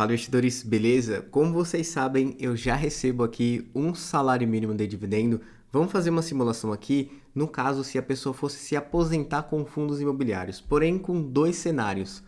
Fala, investidores, beleza? Como vocês sabem, eu já recebo aqui um salário mínimo de dividendo. Vamos fazer uma simulação aqui, no caso, se a pessoa fosse se aposentar com fundos imobiliários, porém com dois cenários.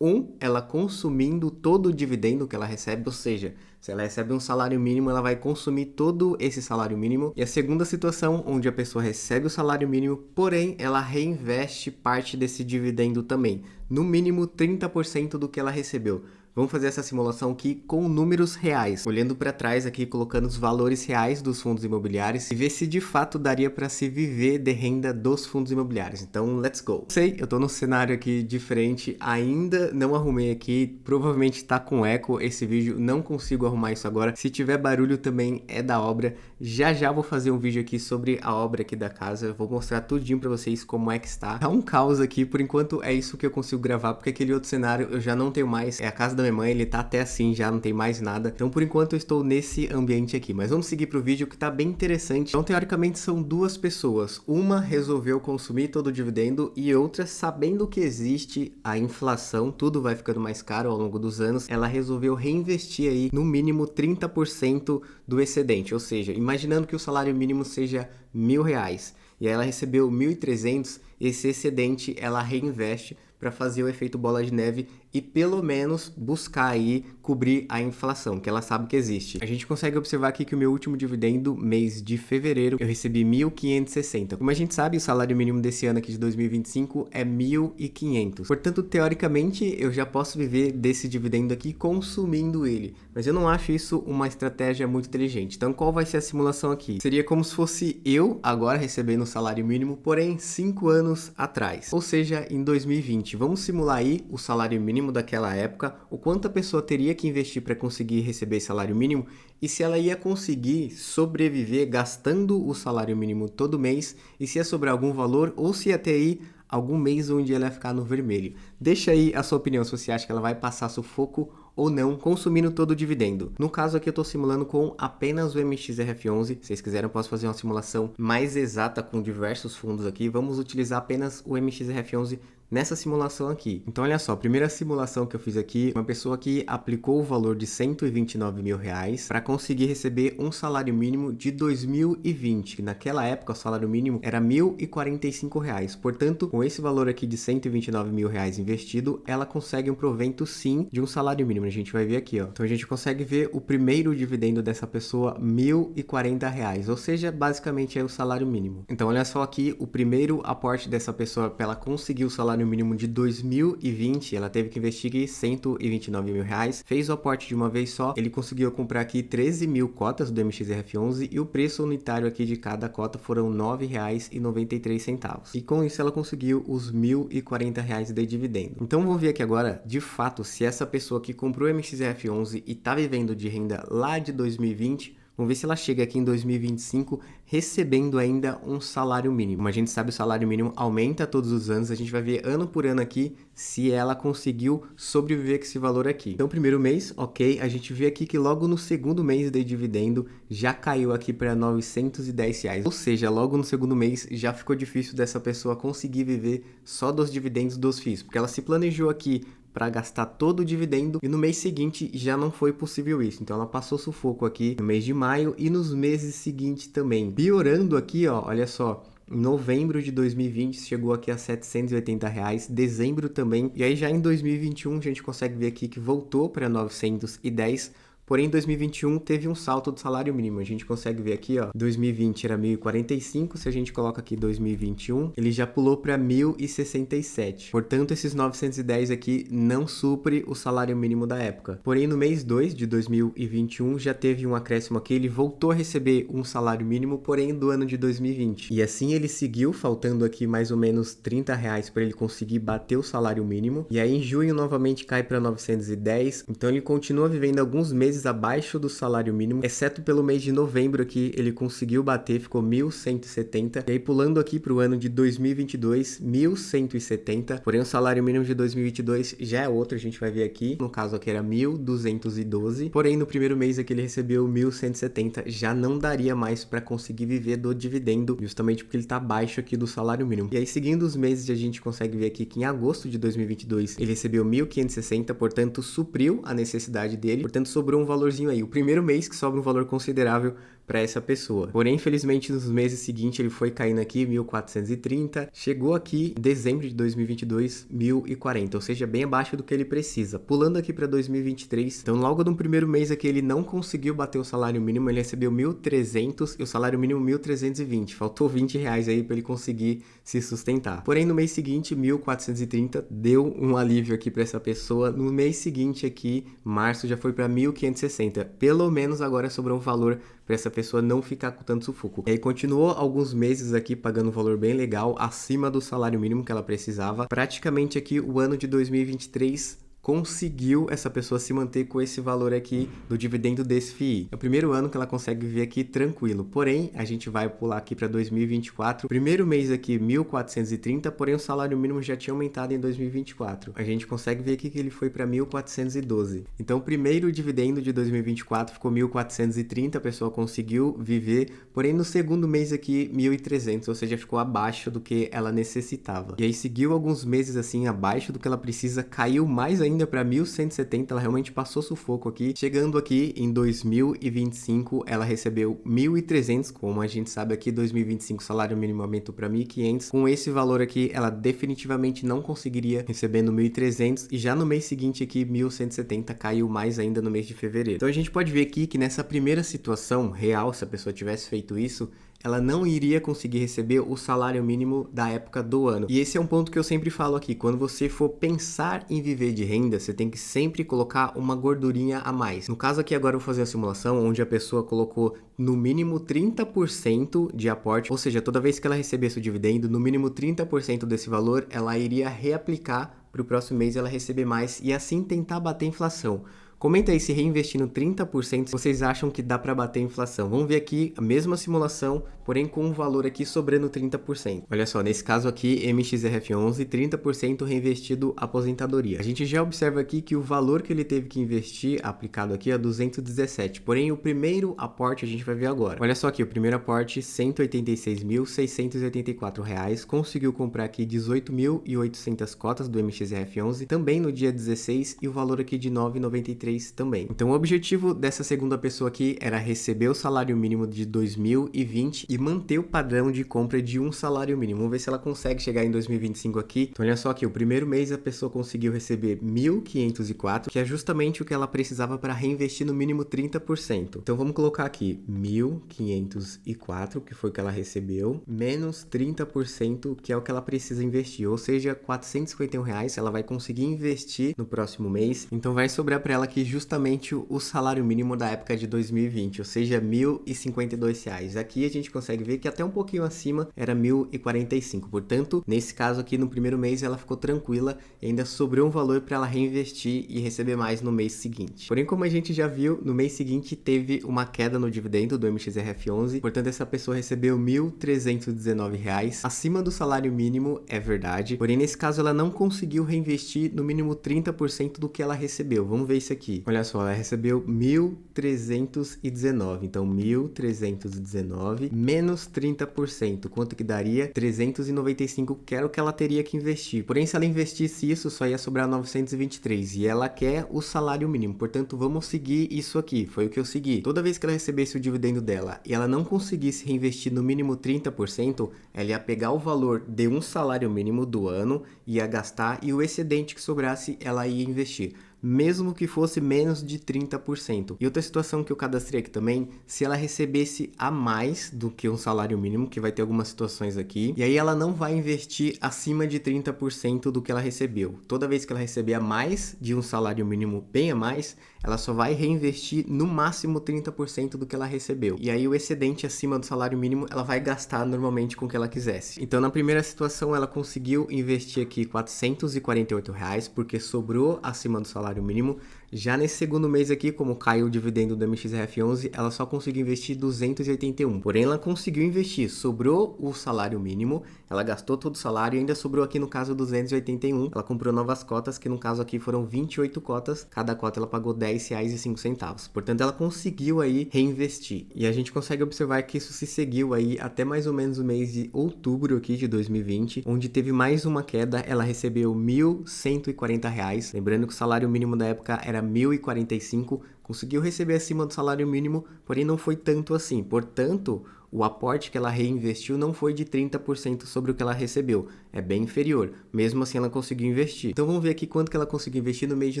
Ela consumindo todo o dividendo que ela recebe, ou seja, se ela recebe um salário mínimo, ela vai consumir todo esse salário mínimo. E a segunda situação, onde a pessoa recebe o salário mínimo, porém ela reinveste parte desse dividendo também, no mínimo 30% do que ela recebeu. Vamos fazer essa simulação aqui com números reais, olhando para trás aqui, colocando os valores reais dos fundos imobiliários e ver se de fato daria para se viver de renda dos fundos imobiliários. Então, let's go! Sei, eu estou num cenário aqui diferente, ainda não arrumei aqui, provavelmente está com eco esse vídeo, não consigo arrumar isso agora. Se tiver barulho também é da obra. Já vou fazer um vídeo aqui sobre a obra aqui da casa, vou mostrar tudinho para vocês como é que está. Tá um caos aqui, por enquanto é isso que eu consigo gravar, porque aquele outro cenário eu já não tenho mais, é a casa da minha mãe, ele tá até assim, já não tem mais nada. Então, por enquanto, eu estou nesse ambiente aqui. Mas vamos seguir pro vídeo que tá bem interessante. Então, teoricamente, são duas pessoas. Uma resolveu consumir todo o dividendo e outra, sabendo que existe a inflação, tudo vai ficando mais caro ao longo dos anos, ela resolveu reinvestir aí no mínimo 30% do excedente. Ou seja, imaginando que o salário mínimo seja R$ 1.000 e aí ela recebeu 1.300, esse excedente ela reinveste para fazer o efeito bola de neve e pelo menos buscar aí cobrir a inflação, que ela sabe que existe. A gente consegue observar aqui que o meu último dividendo, mês de fevereiro, eu recebi 1.560. Como a gente sabe, o salário mínimo desse ano aqui de 2025 é 1.500. Portanto, teoricamente, eu já posso viver desse dividendo aqui consumindo ele. Mas eu não acho isso uma estratégia muito inteligente. Então, qual vai ser a simulação aqui? Seria como se fosse eu agora recebendo o salário mínimo, porém 5 anos atrás. Ou seja, em 2020. Vamos simular aí o salário mínimo daquela época, o quanto a pessoa teria que investir para conseguir receber esse salário mínimo e se ela ia conseguir sobreviver gastando o salário mínimo todo mês e se ia sobrar algum valor ou se ia ter aí algum mês onde ela ia ficar no vermelho. Deixa aí a sua opinião se você acha que ela vai passar sufoco ou não, consumindo todo o dividendo. No caso aqui eu estou simulando com apenas o MXRF11, se vocês quiserem eu posso fazer uma simulação mais exata com diversos fundos aqui, vamos utilizar apenas o MXRF11 nessa simulação aqui. Então olha só, a primeira simulação que eu fiz aqui, uma pessoa que aplicou o valor de R$129 mil para conseguir receber um salário mínimo de 2020, que naquela época o salário mínimo era R$1.045, portanto com esse valor aqui de R$129 mil investido, ela consegue um provento sim de um salário mínimo, a gente vai ver aqui, ó. Então a gente consegue ver o primeiro dividendo dessa pessoa, R$1.040, ou seja, basicamente é o salário mínimo. Então olha só aqui, o primeiro aporte dessa pessoa para ela conseguir o salário mínimo de 2020, ela teve que investir aqui R$129 mil, fez o aporte de uma vez só, ele conseguiu comprar aqui 13 mil cotas do MXRF11 e o preço unitário aqui de cada cota foram R$9,93. E com isso ela conseguiu os R$1.040 de dividendo. Então vamos ver aqui agora, de fato, se essa pessoa que comprou o MXRF11 e está vivendo de renda lá de 2020, vamos ver se ela chega aqui em 2025 recebendo ainda um salário mínimo. Como a gente sabe, o salário mínimo aumenta todos os anos. A gente vai ver ano por ano aqui se ela conseguiu sobreviver com esse valor aqui. Então, primeiro mês, ok. A gente vê aqui que logo no segundo mês de dividendo já caiu aqui para R$910. Ou seja, logo no segundo mês já ficou difícil dessa pessoa conseguir viver só dos dividendos dos FIIs. Porque ela se planejou aqui para gastar todo o dividendo e no mês seguinte já não foi possível isso. Então ela passou sufoco aqui no mês de maio e nos meses seguintes também. Piorando aqui, ó, olha só, em novembro de 2020 chegou aqui a R$780, dezembro também, e aí já em 2021 a gente consegue ver aqui que voltou para 910. Porém, em 2021 teve um salto do salário mínimo. A gente consegue ver aqui, ó, 2020 era 1.045, se a gente coloca aqui 2021, ele já pulou para 1.067. Portanto, esses 910 aqui não supre o salário mínimo da época. Porém, no mês 2 de 2021 já teve um acréscimo aqui, ele voltou a receber um salário mínimo, porém do ano de 2020. E assim ele seguiu, faltando aqui mais ou menos R$30 para ele conseguir bater o salário mínimo. E aí em junho novamente cai para 910. Então ele continua vivendo alguns meses meses abaixo do salário mínimo, exceto pelo mês de novembro aqui, ele conseguiu bater, ficou 1.170. E aí pulando aqui para o ano de 2022, 1.170. Porém o salário mínimo de 2022 já é outro, a gente vai ver aqui. No caso aqui era 1.212. Porém no primeiro mês aqui ele recebeu 1.170, já não daria mais para conseguir viver do dividendo, justamente porque ele está abaixo aqui do salário mínimo. E aí seguindo os meses a gente consegue ver aqui que em agosto de 2022 ele recebeu 1.560, portanto supriu a necessidade dele, portanto sobrou um valorzinho aí. O primeiro mês que sobra um valor considerável para essa pessoa. Porém, infelizmente, nos meses seguintes ele foi caindo aqui, 1.430, chegou aqui em dezembro de 2022, 1.040, ou seja, bem abaixo do que ele precisa. Pulando aqui para 2023, então logo no primeiro mês aqui ele não conseguiu bater o salário mínimo, ele recebeu 1.300 e o salário mínimo 1.320, faltou R$20 aí para ele conseguir se sustentar. Porém, no mês seguinte, 1.430, deu um alívio aqui para essa pessoa. No mês seguinte aqui, março, já foi para 1.560, pelo menos agora sobrou um valor para essa pessoa não ficar com tanto sufoco. E aí continuou alguns meses aqui pagando um valor bem legal, acima do salário mínimo que ela precisava. Praticamente aqui o ano de 2023 conseguiu essa pessoa se manter com esse valor aqui do dividendo desse FII. É o primeiro ano que ela consegue viver aqui tranquilo. Porém, a gente vai pular aqui para 2024. Primeiro mês aqui, 1.430, porém o salário mínimo já tinha aumentado em 2024. A gente consegue ver aqui que ele foi para 1.412. Então, o primeiro dividendo de 2024 ficou 1.430, a pessoa conseguiu viver. Porém, no segundo mês aqui, 1.300, ou seja, ficou abaixo do que ela necessitava. E aí seguiu alguns meses assim, abaixo do que ela precisa, caiu mais ainda para 1.170, ela realmente passou sufoco aqui. Chegando aqui em 2025, ela recebeu 1.300, como a gente sabe aqui, 2025 salário mínimo aumentou para 1.500. Com esse valor aqui, ela definitivamente não conseguiria recebendo 1.300 e já no mês seguinte aqui, 1.170, caiu mais ainda no mês de fevereiro. Então a gente pode ver aqui que nessa primeira situação real, se a pessoa tivesse feito isso, ela não iria conseguir receber o salário mínimo da época do ano. E esse é um ponto que eu sempre falo aqui, quando você for pensar em viver de renda, você tem que sempre colocar uma gordurinha a mais. No caso aqui agora eu vou fazer a simulação onde a pessoa colocou no mínimo 30% de aporte, ou seja, toda vez que ela recebesse o dividendo, no mínimo 30% desse valor, ela iria reaplicar para o próximo mês ela receber mais e assim tentar bater a inflação. Comenta aí se reinvestindo 30% vocês acham que dá para bater a inflação. Vamos ver aqui a mesma simulação, porém com um valor aqui sobrando 30%. Olha só, nesse caso aqui, MXRF11, 30% reinvestido aposentadoria. A gente já observa aqui que o valor que ele teve que investir aplicado aqui é 217, porém o primeiro aporte a gente vai ver agora. Olha só aqui, o primeiro aporte, R$ 186.684, conseguiu comprar aqui 18.800 cotas do MXRF11, também no dia 16, e o valor aqui de R$ 9,93 também. Então o objetivo dessa segunda pessoa aqui era receber o salário mínimo de 2020 e manter o padrão de compra de um salário mínimo. Vamos ver se ela consegue chegar em 2025 aqui. Então olha só aqui, o primeiro mês a pessoa conseguiu receber 1.504, que é justamente o que ela precisava para reinvestir no mínimo 30%. Então vamos colocar aqui 1.504, que foi o que ela recebeu, menos 30%, que é o que ela precisa investir, ou seja, R$ 451 ela vai conseguir investir no próximo mês. Então vai sobrar para ela aqui justamente o salário mínimo da época de 2020, ou seja, R$ 1.052. Aqui a gente consegue ver que até um pouquinho acima era 1.045. Portanto, nesse caso aqui no primeiro mês ela ficou tranquila, ainda sobrou um valor para ela reinvestir e receber mais no mês seguinte. Porém, como a gente já viu, no mês seguinte teve uma queda no dividendo do MXRF11, portanto essa pessoa recebeu R$ 1.319, acima do salário mínimo, é verdade. Porém, nesse caso ela não conseguiu reinvestir no mínimo 30% do que ela recebeu. Vamos ver isso aqui. Olha só, ela recebeu 1.319, então 1.319 menos 30%, quanto que daria? 395, que era o que ela teria que investir. Porém, se ela investisse isso, só ia sobrar 923, e ela quer o salário mínimo, portanto, vamos seguir isso aqui, foi o que eu segui. Toda vez que ela recebesse o dividendo dela e ela não conseguisse reinvestir no mínimo 30%, ela ia pegar o valor de um salário mínimo do ano, ia gastar, e o excedente que sobrasse, ela ia investir, mesmo que fosse menos de 30%. E outra situação que eu cadastrei aqui também, se ela recebesse a mais do que um salário mínimo, que vai ter algumas situações aqui, e aí ela não vai investir acima de 30% do que ela recebeu. Toda vez que ela receber a mais de um salário mínimo, bem a mais, ela só vai reinvestir no máximo 30% do que ela recebeu. E aí o excedente acima do salário mínimo, ela vai gastar normalmente com o que ela quisesse. Então na primeira situação ela conseguiu investir aqui R$ 448, porque sobrou acima do salário mínimo. Já nesse segundo mês aqui, como caiu o dividendo do MXRF11, ela só conseguiu investir 281. Porém, ela conseguiu investir, sobrou o salário mínimo, ela gastou todo o salário e ainda sobrou aqui no caso 281. Ela comprou novas cotas, que no caso aqui foram 28 cotas, cada cota ela pagou R$10,05. Portanto, ela conseguiu aí reinvestir. E a gente consegue observar que isso se seguiu aí até mais ou menos o mês de outubro aqui de 2020, onde teve mais uma queda, ela recebeu R$1.140. Lembrando que o salário mínimo da época era R$1.045, conseguiu receber acima do salário mínimo, porém não foi tanto assim. Portanto, o aporte que ela reinvestiu não foi de 30% sobre o que ela recebeu, é bem inferior. Mesmo assim, ela conseguiu investir. Então vamos ver aqui quanto que ela conseguiu investir no mês de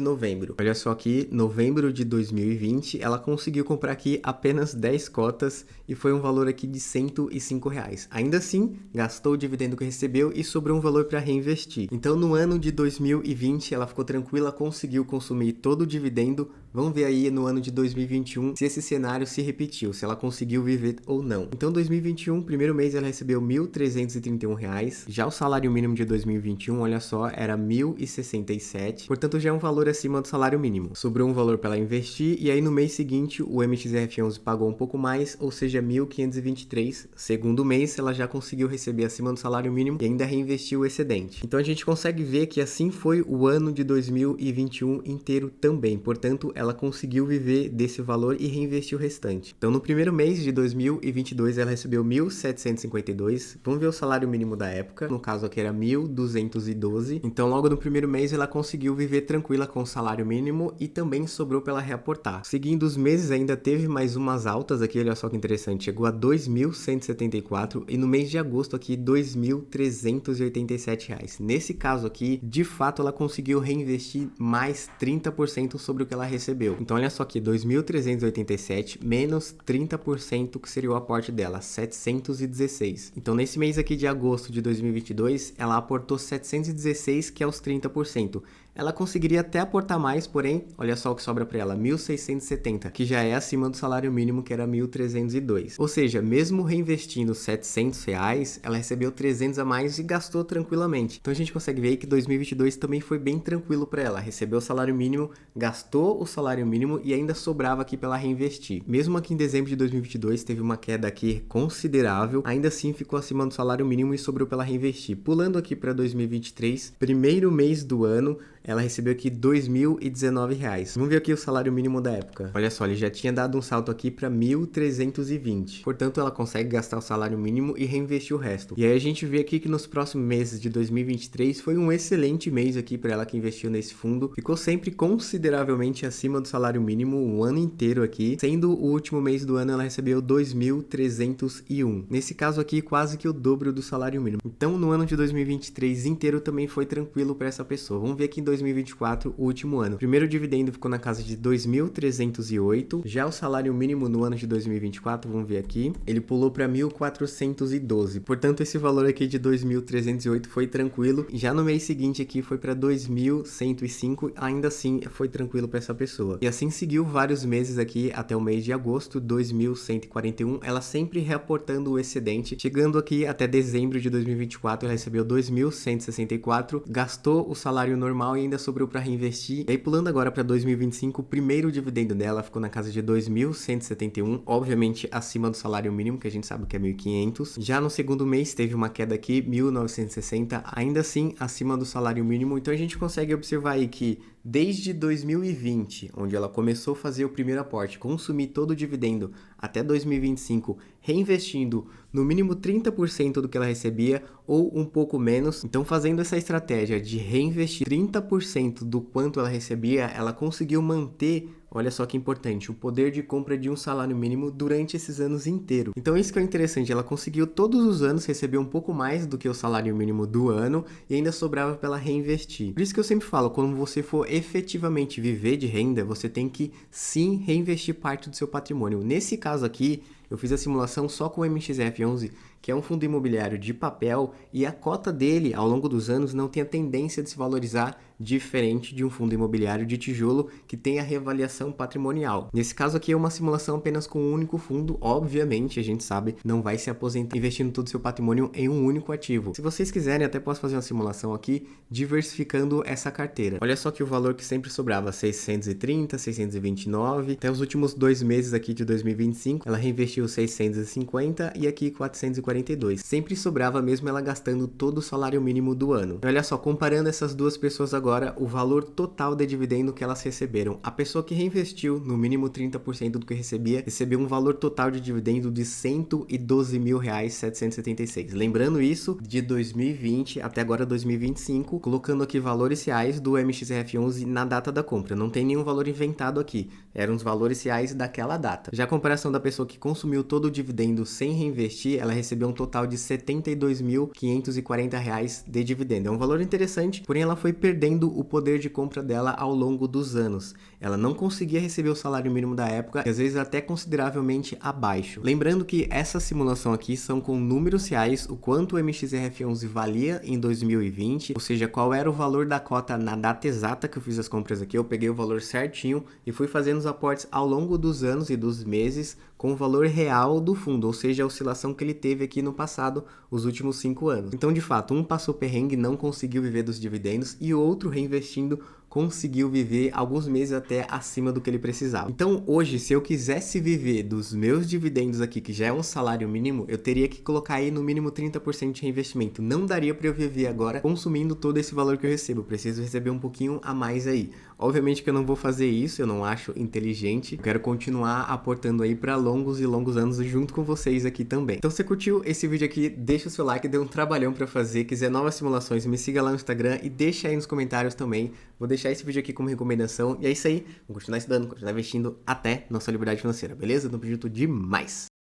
novembro. Olha só aqui, novembro de 2020, ela conseguiu comprar aqui apenas 10 cotas e foi um valor aqui de R$105. Ainda assim, gastou o dividendo que recebeu e sobrou um valor para reinvestir. Então no ano de 2020, ela ficou tranquila, conseguiu consumir todo o dividendo. Vamos ver aí no ano de 2021 se esse cenário se repetiu, se ela conseguiu viver ou não. Então, 2021, primeiro mês, ela recebeu R$1.331. Já o salário mínimo de 2021, olha só, era R$1.067. Portanto, já é um valor acima do salário mínimo. Sobrou um valor para ela investir e aí no mês seguinte, o MXRF11 pagou um pouco mais, ou seja, R$1.523. Segundo mês, ela já conseguiu receber acima do salário mínimo e ainda reinvestiu o excedente. Então, a gente consegue ver que assim foi o ano de 2021 inteiro também. Portanto, ela conseguiu viver desse valor e reinvestir o restante. Então, no primeiro mês de 2022, ela recebeu R$1.752. Vamos ver o salário mínimo da época. No caso aqui era R$1.212. Então, logo no primeiro mês, ela conseguiu viver tranquila com o salário mínimo e também sobrou para ela reaportar. Seguindo os meses, ainda teve mais umas altas aqui. Olha só que interessante. Chegou a R$2.174 e no mês de agosto aqui, R$2.387. Nesse caso aqui, de fato, ela conseguiu reinvestir mais 30% sobre o que ela recebeu. Então, olha só aqui, 2.387 menos 30%, que seria o aporte dela, 716. Então, nesse mês aqui de agosto de 2022, ela aportou 716, que é os 30%. Ela conseguiria até aportar mais, porém, olha só o que sobra para ela, 1.670, que já é acima do salário mínimo, que era 1.302. Ou seja, mesmo reinvestindo R$700, ela recebeu 300 a mais e gastou tranquilamente. Então a gente consegue ver aí que 2022 também foi bem tranquilo para ela. Recebeu o salário mínimo, gastou o salário mínimo e ainda sobrava aqui para ela reinvestir. Mesmo aqui em dezembro de 2022 teve uma queda aqui considerável, ainda assim ficou acima do salário mínimo e sobrou para ela reinvestir. Pulando aqui para 2023, primeiro mês do ano, ela recebeu aqui R$2.019. Vamos ver aqui o salário mínimo da época. Olha só, ele já tinha dado um salto aqui para 1.320. Portanto, ela consegue gastar o salário mínimo e reinvestir o resto. E aí a gente vê aqui que nos próximos meses de 2023 foi um excelente mês aqui para ela que investiu nesse fundo. Ficou sempre consideravelmente acima do salário mínimo o ano inteiro aqui, sendo o último mês do ano ela recebeu 2.301. Nesse caso aqui, quase que o dobro do salário mínimo. Então, no ano de 2023 inteiro também foi tranquilo para essa pessoa. Vamos ver aqui em 2024, o último ano. O primeiro dividendo ficou na casa de 2.308. Já o salário mínimo no ano de 2024, vamos ver aqui, ele pulou para 1.412. Portanto, esse valor aqui de 2.308 foi tranquilo. Já no mês seguinte aqui foi para 2.105, ainda assim foi tranquilo para essa pessoa. E assim seguiu vários meses aqui até o mês de agosto, 2.141, ela sempre reaportando o excedente, chegando aqui até dezembro de 2024, ela recebeu 2.164, gastou o salário normal e ainda sobrou para reinvestir. E aí, pulando agora para 2025, o primeiro dividendo dela ficou na casa de 2.171, obviamente acima do salário mínimo, que a gente sabe que é 1.500. Já no segundo mês teve uma queda aqui, 1.960, ainda assim acima do salário mínimo. Então a gente consegue observar aí que desde 2020, onde ela começou a fazer o primeiro aporte, consumir todo o dividendo, até 2025, reinvestindo no mínimo 30% do que ela recebia ou um pouco menos. Então, fazendo essa estratégia de reinvestir 30% do quanto ela recebia, ela conseguiu manter, olha só que importante, o poder de compra de um salário mínimo durante esses anos inteiros. Então isso que é interessante, ela conseguiu todos os anos receber um pouco mais do que o salário mínimo do ano e ainda sobrava para ela reinvestir. Por isso que eu sempre falo, quando você for efetivamente viver de renda, você tem que sim reinvestir parte do seu patrimônio. Nesse caso aqui, eu fiz a simulação só com o MXRF11 que é um fundo imobiliário de papel e a cota dele, ao longo dos anos, não tem a tendência de se valorizar diferente de um fundo imobiliário de tijolo que tem a reavaliação patrimonial. Nesse caso aqui é uma simulação apenas com um único fundo, obviamente, a gente sabe, não vai se aposentar investindo todo o seu patrimônio em um único ativo. Se vocês quiserem, até posso fazer uma simulação aqui, diversificando essa carteira. Olha só que o valor que sempre sobrava, 630, 629, até os últimos 2 meses aqui de 2025, ela reinvestiu 650 e aqui 442. Sempre sobrava mesmo ela gastando todo o salário mínimo do ano. Olha só, comparando essas duas pessoas agora, o valor total de dividendo que elas receberam. A pessoa que reinvestiu no mínimo 30% do que recebia, recebeu um valor total de dividendo de R$ 112.776. Lembrando isso, de 2020 até agora 2025, colocando aqui valores reais do MXRF11 na data da compra. Não tem nenhum valor inventado aqui, eram os valores reais daquela data. Já a comparação da pessoa que consumiu todo o dividendo sem reinvestir, ela recebeu um total de R$ 72.540 de dividendo. É um valor interessante, porém ela foi perdendo o poder de compra dela ao longo dos anos. Ela não conseguia receber o salário mínimo da época, e às vezes até consideravelmente abaixo. Lembrando que essa simulação aqui são com números reais, o quanto o MXRF11 valia em 2020, ou seja, qual era o valor da cota na data exata que eu fiz as compras aqui. Eu peguei o valor certinho e fui fazendo os aportes ao longo dos anos e dos meses com o valor real do fundo, ou seja, a oscilação que ele teve aqui no passado, os últimos 5 anos. Então, de fato, um passou perrengue, não conseguiu viver dos dividendos, e o outro, reinvestindo, conseguiu viver alguns meses até acima do que ele precisava. Então, hoje, se eu quisesse viver dos meus dividendos aqui, que já é um salário mínimo, eu teria que colocar aí no mínimo 30% de reinvestimento. Não daria para eu viver agora consumindo todo esse valor que eu recebo. Eu preciso receber um pouquinho a mais aí. Obviamente que eu não vou fazer isso, eu não acho inteligente. Eu quero continuar aportando aí para longos e longos anos junto com vocês aqui também. Então, se você curtiu esse vídeo aqui, deixa o seu like, deu um trabalhão para fazer. Quiser novas simulações, me siga lá no Instagram e deixa aí nos comentários também. Vou deixar esse vídeo aqui como recomendação. E é isso aí. Vamos continuar estudando, continuar investindo até nossa liberdade financeira, beleza? Tamo junto demais!